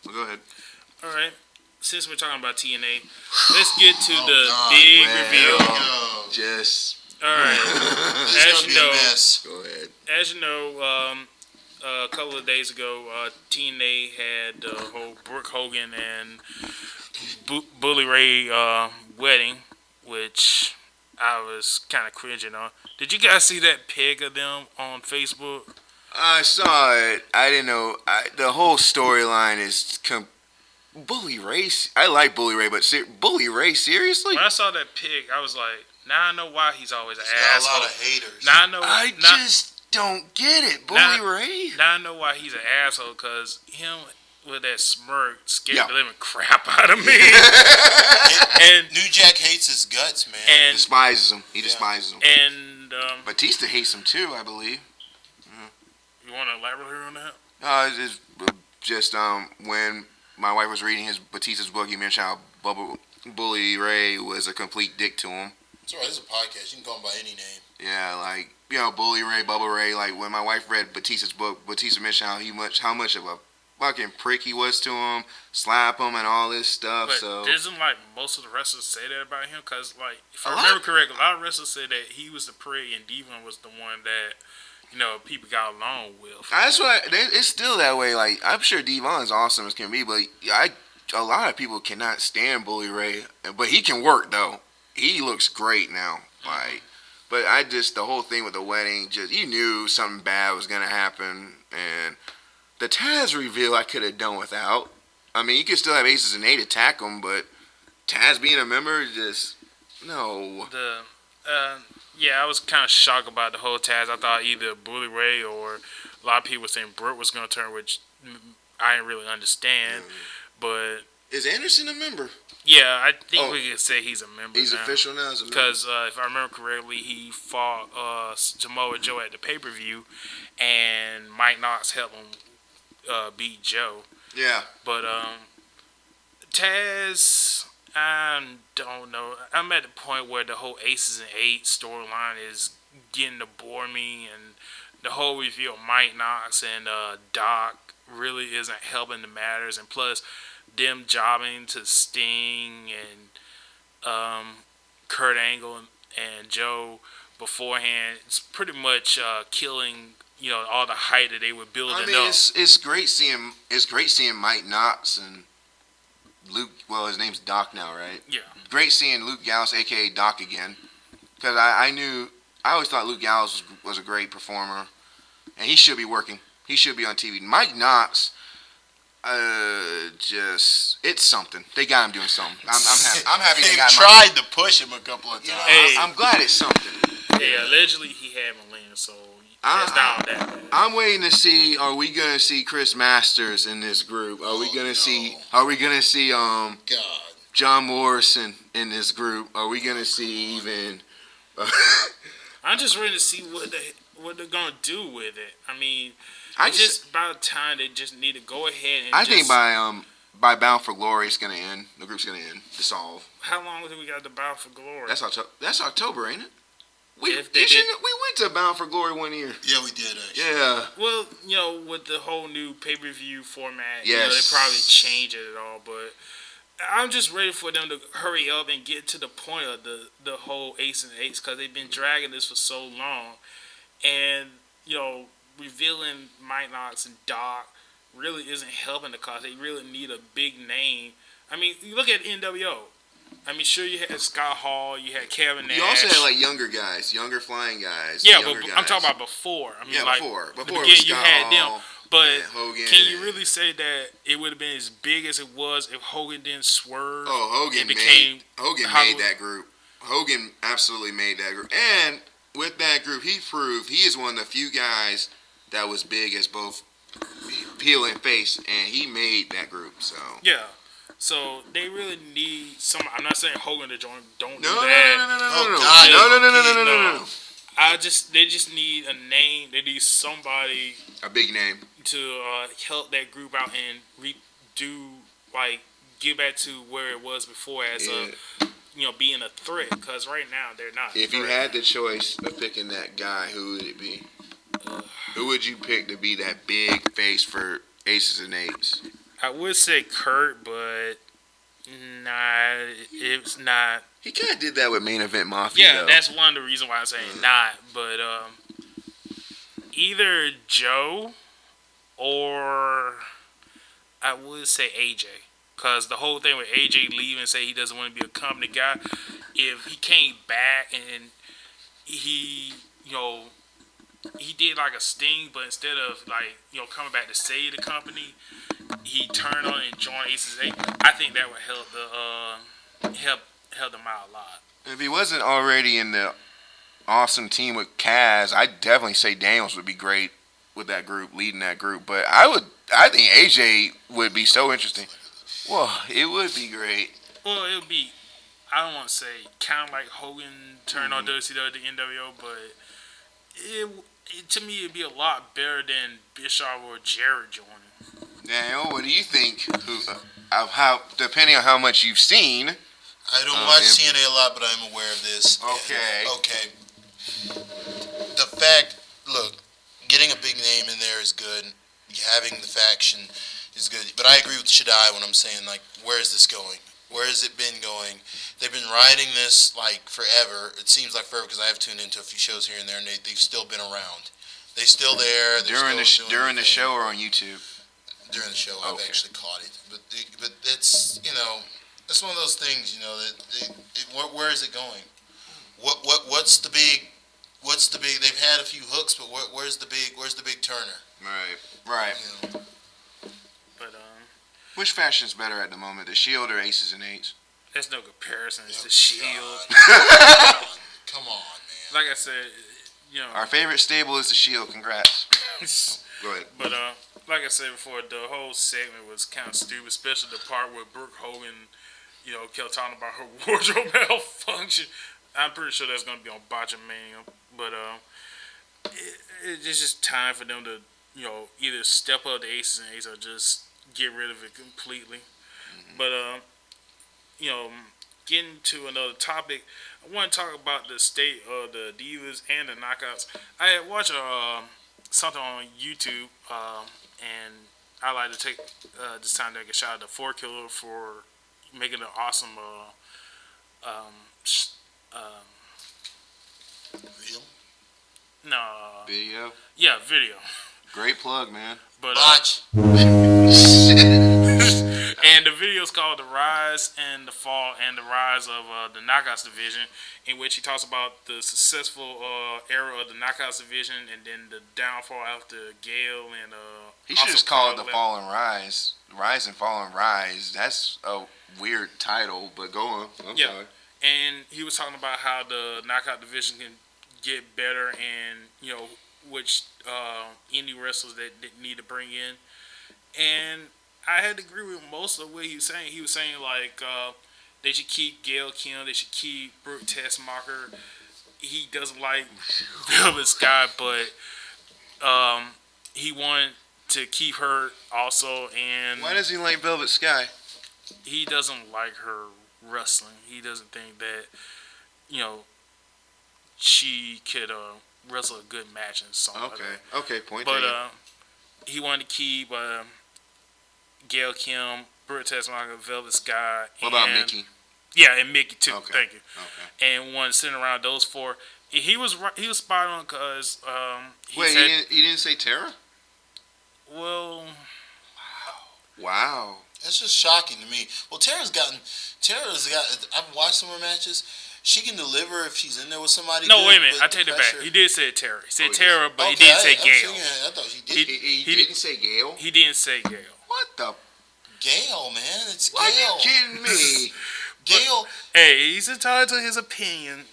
Well, go ahead. All right. Since we're talking about TNA, let's get to the big reveal. Just. All right. As you know, go ahead. As you know, a couple of days ago, TNA had the whole Brooke Hogan and Bully Ray wedding, which I was kind of cringing on. Did you guys see that pic of them on Facebook? I saw it. I didn't know. The whole storyline is Bully Ray. I like Bully Ray, but Bully Ray, seriously? When I saw that pic, I was like, now I know why he's always an got asshole. a lot of haters. Now I know. I just don't get it, Bully Ray. Now I know why he's an asshole, because him with that smirk scared the living crap out of me. And New Jack hates his guts, man. And despises him. He despises him. And Batista hates him too, I believe. You want to elaborate on that? It's just when my wife was reading Batista's book, he mentioned how Bully Ray was a complete dick to him. It's alright. It's a podcast. You can call him by any name. Yeah, like Bully Ray, Bubba Ray. Like when my wife read Batista's book, Batista mentioned how much of a fucking prick he was to him, slap him, and all this stuff. But so doesn't like most of the wrestlers say that about him? Because like if I remember correctly, a lot of wrestlers said that he was the prick and Devon was the one that people got along with. That's why it's still that way. Like I'm sure Devon's awesome as can be, but a lot of people cannot stand Bully Ray. But he can work though. He looks great now. Like, but the whole thing with the wedding, you knew something bad was gonna happen, and the Taz reveal I could have done without. I mean, you could still have Aces and 8 attack him, but Taz being a member, just no. I was kind of shocked about the whole Taz. I thought either Bully Ray or a lot of people were saying Brooke was going to turn, which I didn't really understand. But is Anderson a member? Yeah, I think we can say he's a member. He's official now as a member. Because if I remember correctly, he fought Samoa Joe at the pay-per-view, and Mike Knox helped him beat Joe. Yeah. But Taz, I don't know. I'm at the point where the whole Aces and 8 storyline is getting to bore me, and the whole reveal of Mike Knox and Doc really isn't helping the matters. And plus, them jobbing to Sting and Kurt Angle and Joe beforehand, it's pretty much killing all the hype that they were building up. It's great seeing Mike Knox and Luke. Well, his name's Doc now, right? Yeah. Great seeing Luke Gallows, aka Doc, again, because I always thought Luke Gallows was a great performer, and he should be working. He should be on TV. Mike Knox. It's something. They got him doing something. I'm happy they got him. Tried to push him a couple of times. I'm glad it's something. Hey, allegedly he had Melina, so that's down that bad. I'm waiting to see. Are we gonna see Chris Masters in this group? Are we gonna see John Morrison in this group? Are we gonna see even? I'm just ready to see what they're gonna do with it. I mean. Just about time they just need to go ahead and. I think by Bound for Glory it's gonna end. The group's gonna end. Dissolve. How long do we got the Bound for Glory? That's October, ain't it? We went to Bound for Glory one year. Yeah, we did actually. Yeah. Well, with the whole new pay-per-view format, yes. They probably change it at all. But I'm just ready for them to hurry up and get to the point of the whole Ace and Eights, because they've been dragging this for so long, and revealing Mike Knox and Doc really isn't helping the cause. They really need a big name. I mean, you look at NWO. I mean, sure, you had Scott Hall, you had Kevin Nash. You also had like younger guys, younger flying guys. Yeah, but I'm talking about before. I mean, before the beginning you had them. But can you really say that it would have been as big as it was if Hogan didn't swerve? Oh, Hogan made that group. Hogan absolutely made that group. And with that group, he proved he is one of the few guys that was big as both heel and face, and he made that group. So yeah, so they really need some. I'm not saying Hogan to join. Don't do that. No. They just need a name. They need somebody, a big name, to help that group out and get back to where it was before as being a threat. Because right now they're not. If you had the choice of picking that guy, who would it be? Who would you pick to be that big face for Aces and Eights? I would say Kurt, but nah, it's not. He kind of did that with Main Event Mafia. Yeah, though. that's one of the reasons why I'm saying not. But either Joe or I would say AJ. Because the whole thing with AJ leaving and say he doesn't want to be a company guy, if he came back and he, he did like a sting, but instead of like, coming back to save the company, he turned on and joined Aces 8. I think that would help them out a lot. If he wasn't already in the awesome team with Kaz, I'd definitely say Daniels would be great with that group, leading that group. But I think AJ would be so interesting. Well, it would be great. Well, it would be, I don't want to say kind of like Hogan turned on WCW to NWO, but to me it'd be a lot better than Bischoff or Jarrett joining. Daniel, what do you think? Of how, depending on how much you've seen. I don't watch TNA a lot, but I'm aware of this. Okay. Okay. The fact, look, getting a big name in there is good. Having the faction is good. But I agree with Shaddai when I'm saying, like, where is this going? Where has it been going? They've been riding this, like, forever. It seems like forever because I have tuned into a few shows here and there, and they've still been around. They're still there. During the show or on YouTube? During the show, Okay. I've actually caught it. But it's, that's one of those things, where is it going? What's the big? They've had a few hooks, but where's the big turner? Right. But Which fashion's better at the moment, the Shield or Aces and Eights? there's no comparison. It's the Shield. Come on, man. Like I said, Our favorite stable is the Shield. Congrats. Go ahead. But like I said before, the whole segment was kind of stupid, especially the part where Brooke Hogan, kept talking about her wardrobe malfunction. I'm pretty sure that's going to be on Botchamania. But it's just time for them to, either step up the Aces and Eights or just get rid of it completely. Mm-hmm. But, getting to another topic, I want to talk about the state of the Divas and the Knockouts. I had watched something on YouTube, and I like to take this time to make a shout out to 4Killer for making an awesome Real? no Video. Yeah, video. Great plug, man. But Botch. and the video is called "The Rise and the Fall and the Rise of the Knockouts Division," in which he talks about the successful era of the Knockouts Division and then the downfall after Gale and He should just call it the Fall and Rise. Rise and Fall and Rise. That's a weird title, but go on. I'm sorry. And he was talking about how the Knockout Division can get better and, which indie wrestlers that need to bring in. And I had to agree with most of what he was saying. He was saying, like, they should keep Gail Kim. They should keep Brooke Tessmacher. He doesn't like Velvet Sky, but he wanted to keep her also. And why does he like Velvet Sky? He doesn't like her wrestling. He doesn't think that, she could wrestle a good match and something like that. Okay, point But taken. he wanted to keep Gail Kim, Brooke Tessmacher, Velvet Sky. What about Mickey? Yeah, and Mickey too. Okay. Thank you. Okay. And wanted to sit around those four. He was spot on because Wait, said, he didn't say Tara? well, Wow. That's just shocking to me. Well, Tara's got. I've watched some of her matches. She can deliver if she's in there with somebody. no, good, wait a minute. but I take the it back. pressure- He did say Tara. He said Oh, he Tara, but he Okay, didn't say I'm Gail. saying, I thought she did. He didn't say Gail? He didn't say Gail. What the? Gail, man, it's What? Gail. Are you kidding me? Gail. Hey, he's entitled to his opinion.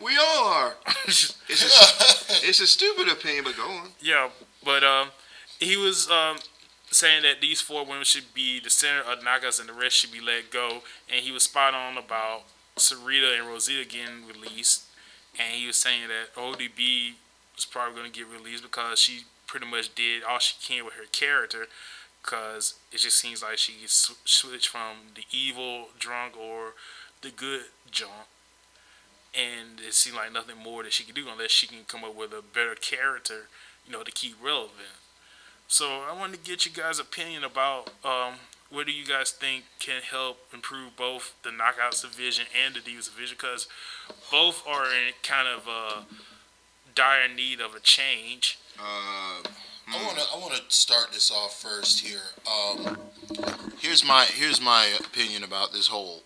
We are. It's a stupid opinion, but go on. Yeah, but he was saying that these four women should be the center of the Knockouts and the rest should be let go. And he was spot on about Sarita and Rosita getting released. And he was saying that ODB was probably going to get released because she pretty much did all she can with her character. Because it just seems like she gets switched from the evil drunk or the good drunk. And it seemed like nothing more that she could do unless she can come up with a better character, to keep relevant. So I wanted to get you guys' opinion about what do you guys think can help improve both the Knockouts division and the Divas division, because both are in kind of dire need of a change. I want to start this off first here. Here's my opinion about this whole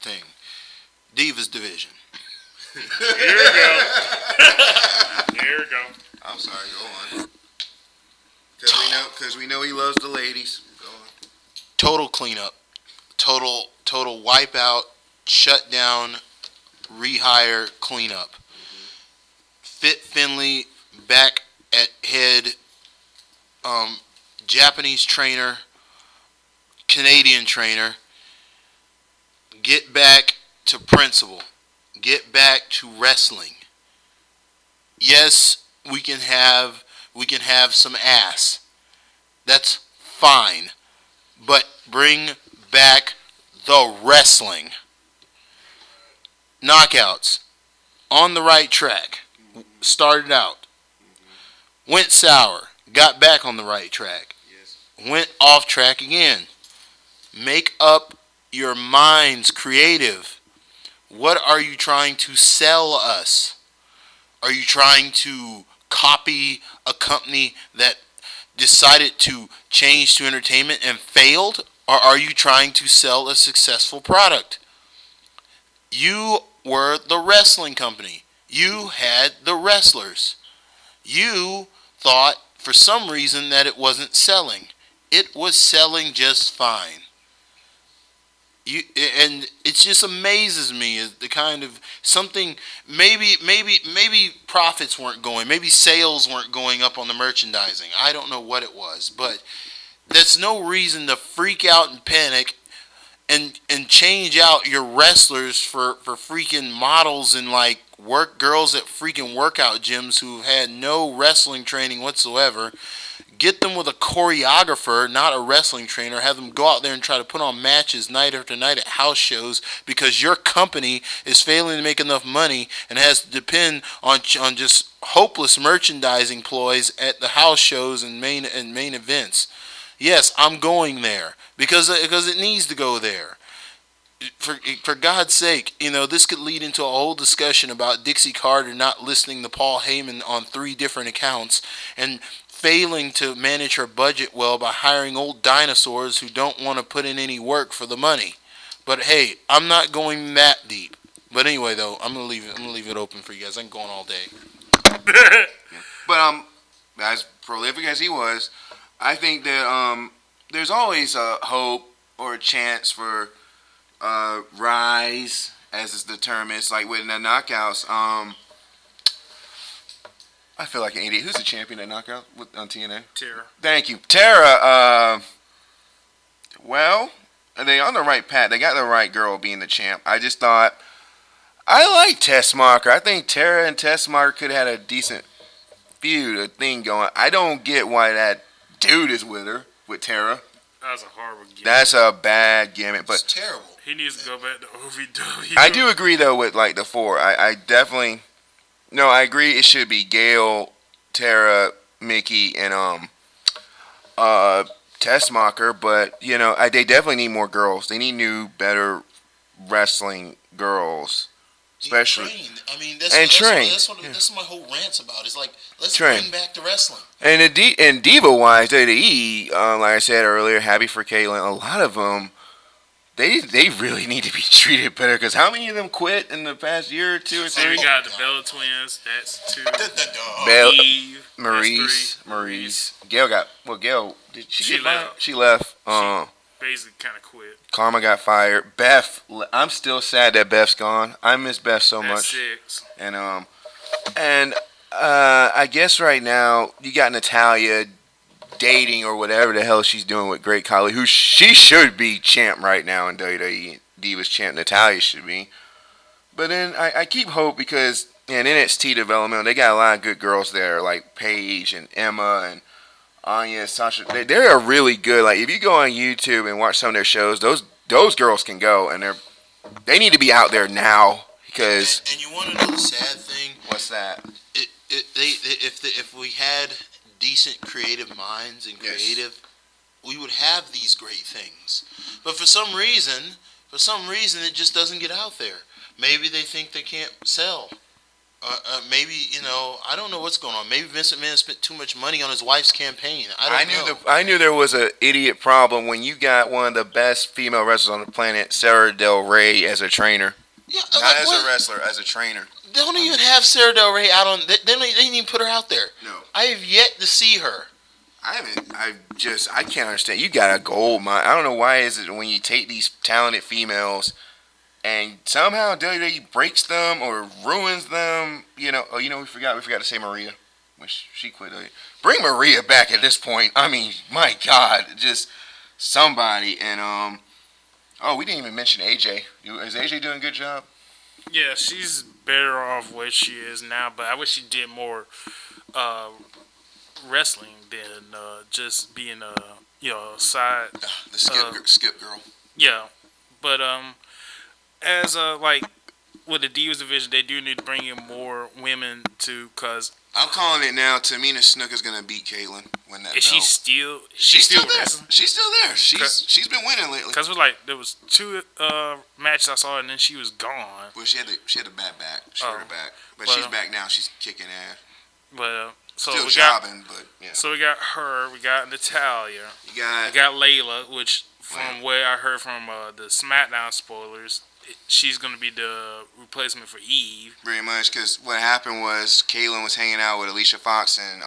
thing. Divas division. Here we go. Here we go. I'm sorry, go on. Because we know he loves the ladies. Go on. Total cleanup. Total wipeout, shut down, rehire, cleanup. Fit Finley back at head. Japanese trainer, Canadian trainer. Get back to principle. Get back to wrestling. Yes, we can have some ass. That's fine. But bring back the wrestling. Knockouts. On the right track. Started out. Went sour. Got back on the right track. Went off track again. Make up your minds creative. What are you trying to sell us? Are you trying to copy a company that decided to change to entertainment and failed? Or are you trying to sell a successful product? You were the wrestling company. You had the wrestlers. You thought for some reason that it wasn't selling. It was selling just fine. And it just amazes me is the kind of something maybe profits weren't going, maybe sales weren't going up on the merchandising. I don't know what it was, but that's no reason to freak out and panic and change out your wrestlers for freaking models and like work girls at freaking workout gyms who've had no wrestling training whatsoever. Get them with a choreographer, not a wrestling trainer. Have them go out there and try to put on matches night after night at house shows because your company is failing to make enough money and has to depend on just hopeless merchandising ploys at the house shows and main events. Yes, I'm going there because it needs to go there. For God's sake, this could lead into a whole discussion about Dixie Carter not listening to Paul Heyman on 3 different accounts and failing to manage her budget well by hiring old dinosaurs who don't want to put in any work for the money. But hey, I'm not going that deep. But anyway, though, I'm gonna leave it open for you guys. I'm going all day. But as prolific as he was, I think that there's always a hope or a chance for rise, as is the term is, like with the knockouts. I feel like an idiot. Who's the champion at Knockout on TNA? Tara. Thank you. Tara, well, they on the right path. They got the right girl being the champ. I just thought, I like Tessmacher. I think Tara and Tessmacher could have had a decent feud, a thing going. I don't get why that dude is with her, with Tara. That's a horrible gimmick. That's a bad gimmick. But it's terrible. He needs to go back to OVW. I do agree, though, with like the 4. I definitely... No, I agree. It should be Gail, Tara, Mickey, and Tessmacher. But they definitely need more girls. They need new, better wrestling girls, especially. I mean, that's what my whole rant's about. Is like let's bring back the wrestling. And diva wise, WWE, like I said earlier, happy for Caitlyn. A lot of them. They really need to be treated better because how many of them quit in the past year or 2 or 3? We got the Bella Twins. That's 2. Belle, Eve, Maurice. Gail did she get left. fired? She left. She basically kind of quit. Karma got fired. Beth, I'm still sad that Beth's gone. I miss Beth so much. 6. And I guess right now you got Natalya dating or whatever the hell she's doing with Great Khali, who she should be champ right now in WWE. Divas champ Natalya should be. But then I keep hope because in NXT development they got a lot of good girls there like Paige and Emma and Anya, Sasha. They're really good. Like if you go on YouTube and watch some of their shows, those girls can go and they need to be out there now because. And you want to know the sad thing? What's that? If we had decent creative minds and Yes. creative, we would have these great things. But for some reason, it just doesn't get out there. Maybe they think they can't sell. Maybe, I don't know what's going on. Maybe Vince McMahon spent too much money on his wife's campaign. I knew there was an idiot problem when you got one of the best female wrestlers on the planet, Sarah Del Rey, as a trainer. Yeah, Not as a wrestler, as a trainer. They don't even have Sarah Del Rey out on. They didn't even put her out there. No. I have yet to see her. I can't understand. You got a gold mine. I don't know why is it when you take these talented females and somehow WWE breaks them or ruins them. We forgot to say Maria, which she quit. Bring Maria back at this point. I mean, my God, just somebody. And we didn't even mention AJ. Is AJ doing a good job? Yeah, she's better off where she is now, but I wish she did more wrestling than just being a side. The skip girl. Yeah, but as with the Divas division, they do need to bring in more women too, cause I'm calling it now. Tamina Snuka is gonna beat Caitlyn when that. Is she still? She's still there. wrestling? She's still there. She's been winning lately. Cause there was 2 matches I saw, and then she was gone. Well, she had a bad back. She hurt her back, but she's back now. She's kicking ass. But so Still we jobbing, but yeah. So we got her. We got Natalia. You got. We got Layla, which from where I heard from the SmackDown spoilers, she's gonna be the replacement for Eve. Pretty much, because what happened was Caitlyn was hanging out with Alicia Fox and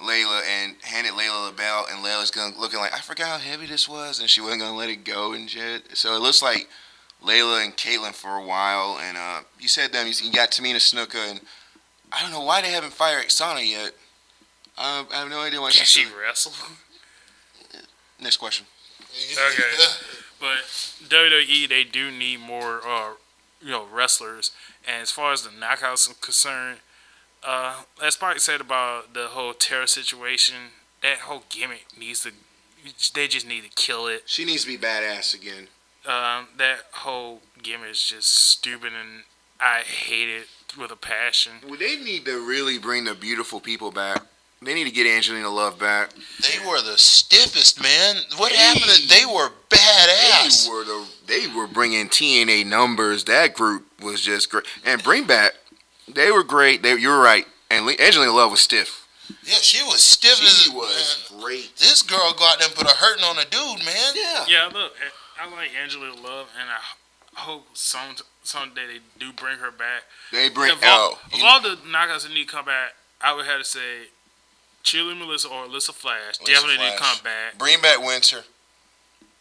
Layla and handed Layla the belt, and Layla's looking like, I forgot how heavy this was, and she wasn't gonna let it go and shit. So it looks like Layla and Caitlyn for a while, and you said them. You got Tamina Snuka, and I don't know why they haven't fired Sana yet. I have no idea why Can she wrestle? Next question. Okay. But WWE, they do need more, wrestlers. And as far as the knockouts are concerned, as Spike said about the whole Tara situation, that whole gimmick they just need to kill it. She needs to be badass again. That whole gimmick is just stupid, and I hate it with a passion. Well, they need to really bring the beautiful people back. They need to get Angelina Love back. They were the stiffest, man. What happened? They were badass. They were bringing TNA numbers. That group was just great. And bring back, they were great. You were right. And Angelina Love was stiff. Yeah, she was stiff. She was great. This girl go out there and put a hurting on a dude, man. Yeah. Yeah, look, I like Angelina Love, and I hope someday they do bring her back. They bring Of all the knockouts that need to come back, I would have to say Chili Melissa or Alyssa Flash definitely need to come back. Bring back Winter.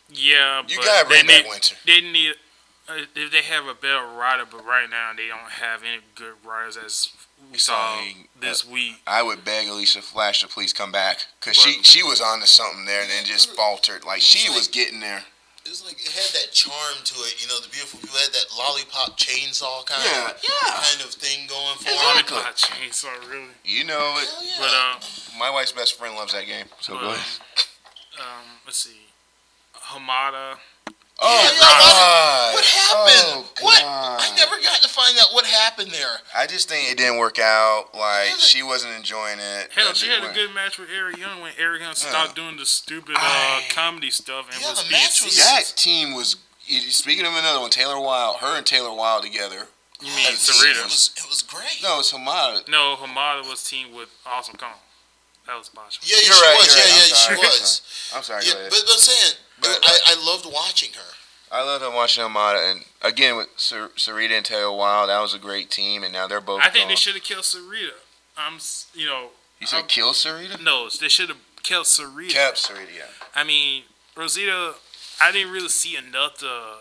Yeah, You but gotta bring back Winter. They need if they have a better rider, but right now they don't have any good riders as we saw this week. I would beg Alicia Flash to please come back because she was on to something there and then just faltered. Like she was getting there. It was like it had that charm to it, the beautiful people had that lollipop chainsaw kind of thing going for it. Lollipop chainsaw, really. You know it. Yeah. But my wife's best friend loves that game. So go ahead. Let's see, Hamada. God. What happened? Oh, What? God. I never got to find out what happened there. I just think it didn't work out. Like she wasn't enjoying it. Hell, she had a good match with Eric Young when Eric Young stopped doing the stupid comedy stuff and was the being match was- serious. That team was. Speaking of another one, Taylor Wilde. Her and Taylor Wilde together. You mean It Sarita? was great. No, it's Hamada. No, Hamada was teamed with Awesome Kong. That was Botch. Yeah, You're she right, was. you're right. Yeah, I'm she sorry. was. I'm sorry. Yeah, Go ahead. but I'm saying, But- I loved watching her. I love them watching Hamada, and again with Sarita and Taylor Wilde, that was a great team, and now they're both. I think they gone. should have killed Sarita. You said kill Sarita? No, they should have killed Sarita. Kept Sarita, yeah. I mean, Rosita, I didn't really see enough to,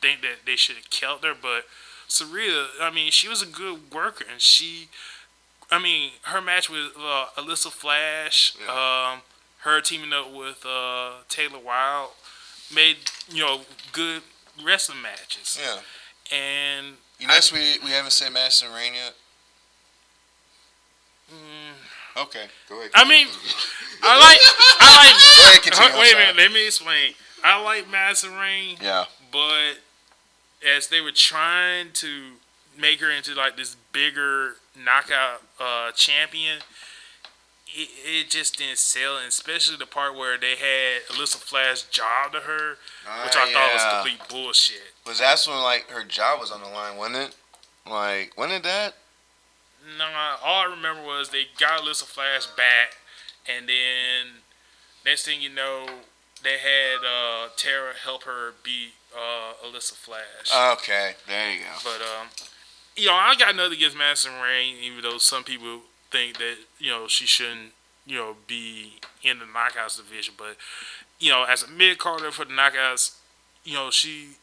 think that they should have killed her, but Sarita, I mean, she was a good worker, and her match with Alyssa Flash, her teaming up with Taylor Wilde, made, good wrestling matches. Yeah. And You notice we haven't said Madison Rain yet? Okay, go ahead. I mean, I like. Go ahead, continue, I'm Wait a sorry. minute, let me explain. I like Madison Rain, Yeah. but as they were trying to make her into like this bigger knockout champion, it just didn't sell, and especially the part where they had Alyssa Flash job to her, which I thought was complete bullshit. Was that when like her job was on the line, wasn't it? Like, when did that? No, all I remember was they got Alyssa Flash back, and then next thing you know, they had Tara help her beat Alyssa Flash. Okay, there you go. But I got nothing against Madison Rain, even though some people think that she shouldn't be in the Knockouts division. But as a mid carder for the Knockouts, she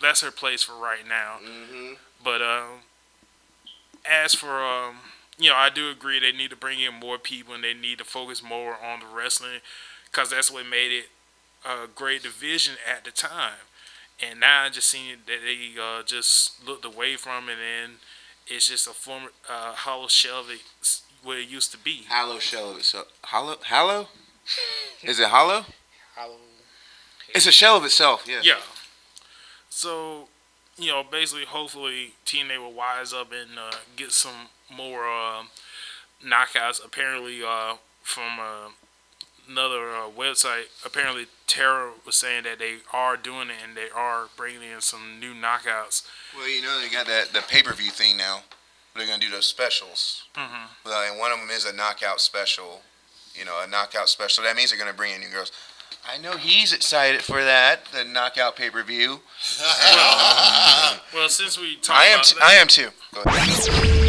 that's her place for right now. Mm-hmm. But as for I do agree they need to bring in more people and they need to focus more on the wrestling because that's what made it a great division at the time. And now I just seen that they just looked away from it, and it's just a former hollow shell of it, what it used to be. Hollow shell of itself. Hollow? Is it hollow? Hollow. It's a shell of itself. Yeah. Yeah. So, basically, hopefully, TNA will wise up and get some more knockouts. Apparently, from another website, apparently Tara was saying that they are doing it and they are bringing in some new knockouts. Well, they got the pay-per-view thing now. They're gonna do those specials. Mm-hmm. And one of them is a knockout special. A knockout special. That means they're gonna bring in new girls. I know he's excited for that, the knockout pay-per-view. Well, since we talked about that, I am too. Go ahead.